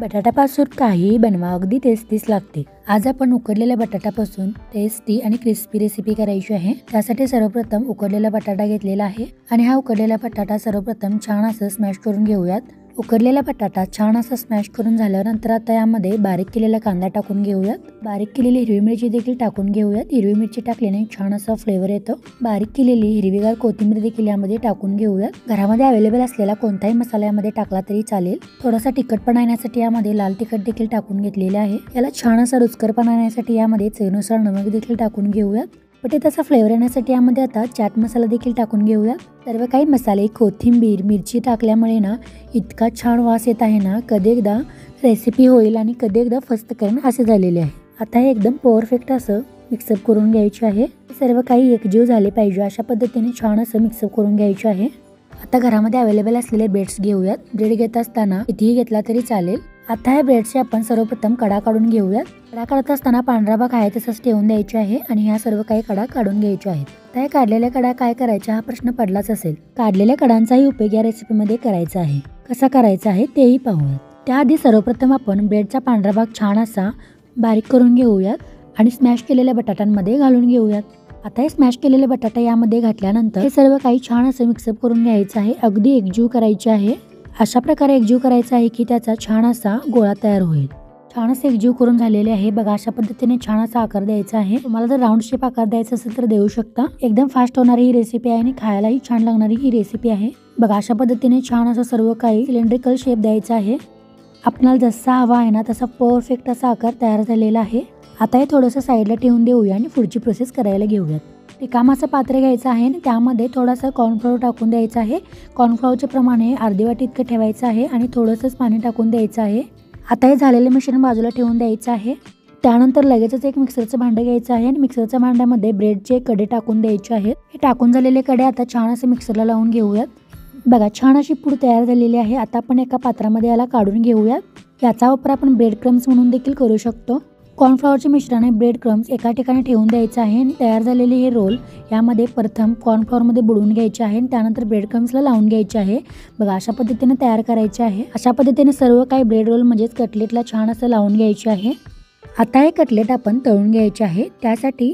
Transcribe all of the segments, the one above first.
बटाट्यापासून काहीही बनवा, अगदी टेस्टीच लागते। आज आपण उकडलेल्या बटाट्यापासून टेस्टी आणि क्रिस्पी रेसिपी करायची आहे। त्यासाठी सर्वप्रथम उकडलेला बटाटा घेतलेला आहे आणि हा उकडलेला बटाटा सर्वप्रथम छान असं स्मॅश करून घेऊयात। उकडलेला बटाटा छान असा स्मॅश करून झाल्यानंतर आता यामध्ये बारीक केलेला कांदा टाकून घेऊयात। बारीक केलेली हिरवी मिरची देखील टाकून घेऊयात। हिरवी मिरची टाकल्याने छान असा फ्लेवर येतो। बारीक केलेली हिरवीगार कोथिंबीर देखील यामध्ये टाकून घेऊयात। घरामध्ये अवेलेबल असलेला कोणताही मसाला यामध्ये टाकला तरी चालेल। थोडासा तिखटपणा येण्यासाठी यामध्ये लाल तिखट देखील टाकून घेतलेले आहे। याला छान असा रुचकरपणा येण्यासाठी यामध्ये चवीनुसार नमक देखील टाकून घेऊयात। बटाट्याचा फ्लेवर येण्यासाठी यामध्ये आता चाट मसाला देखील टाकून घेऊयात। सर्व काही मसाले, कोथिंबीर, मिरची टाकल्यामुळे ना इतका छान वास येत आहे ना, कधी एकदा रेसिपी होईल आणि कधी एकदा फस्त करेन असे झालेले आहे। आता हे एकदम परफेक्ट असं मिक्सअप करून घ्यायचे आहे। सर्व काही एकजीव झाले पाहिजे अशा पद्धतीने छान असं मिक्सअप करून घ्यायचे आहे। आता घरामध्ये अवेलेबल असलेले ब्रेड्स घेऊयात। ब्रेड घेत असताना कितीही घेतला तरी चालेल। आता या ब्रेडचे आपण सर्वप्रथम कडा काढून घेऊयात। कडा काढत असताना पांढरा भाग आहे तसंच ठेवून द्यायचे आहे आणि ह्या सर्व काही कडा काढून घ्यायचे आहेत। आता या काढलेल्या कडा काय करायचा हा प्रश्न पडलाच असेल। काढलेल्या कडांचाही उपयोग या रेसिपीमध्ये करायचा आहे। कसा करायचा आहे तेही पाहूयात। त्याआधी सर्वप्रथम आपण ब्रेडचा पांढरा भाग छान असा बारीक करून घेऊयात आणि स्मॅश केलेल्या बटाट्यांमध्ये घालून घेऊयात। आता हे स्मॅश केलेले बटाटे यामध्ये घातल्यानंतर हे सर्व काही छान असं मिक्सअप करून घ्यायचं आहे। अगदी एकजीव करायचे आहे। अशा प्रकारे एकजीव करायचा आहे की त्याचा छान असा गोळा तयार होईल। छान असे एकजीव करून झालेले आहे बघा। अशा पद्धतीने छान असा आकार द्यायचा आहे। तुम्हाला जर राऊंड शेप आकार द्यायचा असेल तर देऊ शकता। एकदम फास्ट होणारी ही रेसिपी आहे आणि खायलाही छान लागणारी ही रेसिपी आहे बघा। अशा पद्धतीने छान असं सर्व काही सिलेंड्रिकल शेप द्यायचा आहे। आपल्याला जसा हवा आहे ना तसा परफेक्ट असा आकार तयार झालेला आहे। आता हे थोडंसं साईडला ठेवून देऊया आणि पुढची प्रोसेस करायला घेऊयात। रिकामाचं पात्र घ्यायचं आहे आणि त्यामध्ये थोडासा कॉर्नफ्लोअर टाकून द्यायचा आहे। कॉर्नफ्लोअरचे प्रमाणे अर्धी वाटी इतकं ठेवायचं आहे आणि थोडंसंच पाणी टाकून द्यायचं आहे। आता हे झालेले मिश्रण बाजूला ठेवून द्यायचं आहे। त्यानंतर लगेचच एक मिक्सरचं भांडं घ्यायचं आहे आणि मिक्सरच्या भांड्यामध्ये ब्रेडचे कडे टाकून द्यायचे आहेत। हे टाकून झालेले कडे आता छान असे मिक्सरला लावून घेऊयात बघा। छान अशी पूड तयार झालेली आहे। आता आपण एका पात्रामध्ये याला काढून घेऊयात। याचा वापर आपण ब्रेड क्रम्स म्हणून देखील करू शकतो। कॉर्नफ्लॉवरचे मिश्रण आणि ब्रेड क्रम्स एका ठिकाणी ठेवून द्यायचं आहे आणि तयार झालेले हे रोल यामध्ये प्रथम कॉर्नफ्लॉवरमध्ये बुडवून घ्यायचे आहे आणि त्यानंतर ब्रेड क्रम्सला लावून घ्यायचे आहे बघा। अशा पद्धतीने तयार करायचे आहे। अशा पद्धतीने सर्व काही ब्रेड रोल म्हणजेच कटलेटला छान असं लावून घ्यायचे आहे। आता हे कटलेट आपण तळून घ्यायचे आहे। त्यासाठी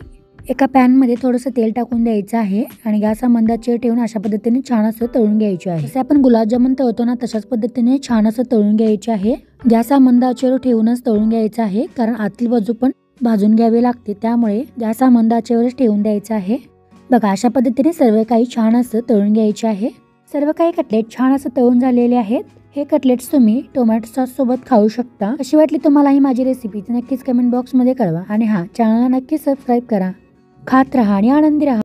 एका पॅनमध्ये थोडंसं तेल टाकून द्यायचं आहे आणि गॅस मंद आचेवर ठेवून अशा पद्धतीने छान असं तळून घ्यायचे आहे। जसे आपण गुलाबजामुन तळतो ना तशाच पद्धतीने छान असं तळून घ्यायचे आहे। गॅस मंद आचेवर ठेवूनच तळून घ्यायचं आहे कारण आतील बाजू पण भाजून घ्यावी लागते, त्यामुळे गॅस मंद आचेवरच ठेवून द्यायचं आहे बघा। अशा पद्धतीने सर्व काही छान असं तळून घ्यायचे आहे। सर्व काही कटलेट छान असं तळून झालेले आहेत। हे कटलेट्स तुम्ही टोमॅटो सॉस सोबत खाऊ शकता। कशी वाटली तुम्हाला ही माझी रेसिपी नक्कीच कमेंट बॉक्स मध्ये कळवा आणि चॅनलला नक्कीच सबस्क्राईब करा। खात रहा आणि आनंदी रहा।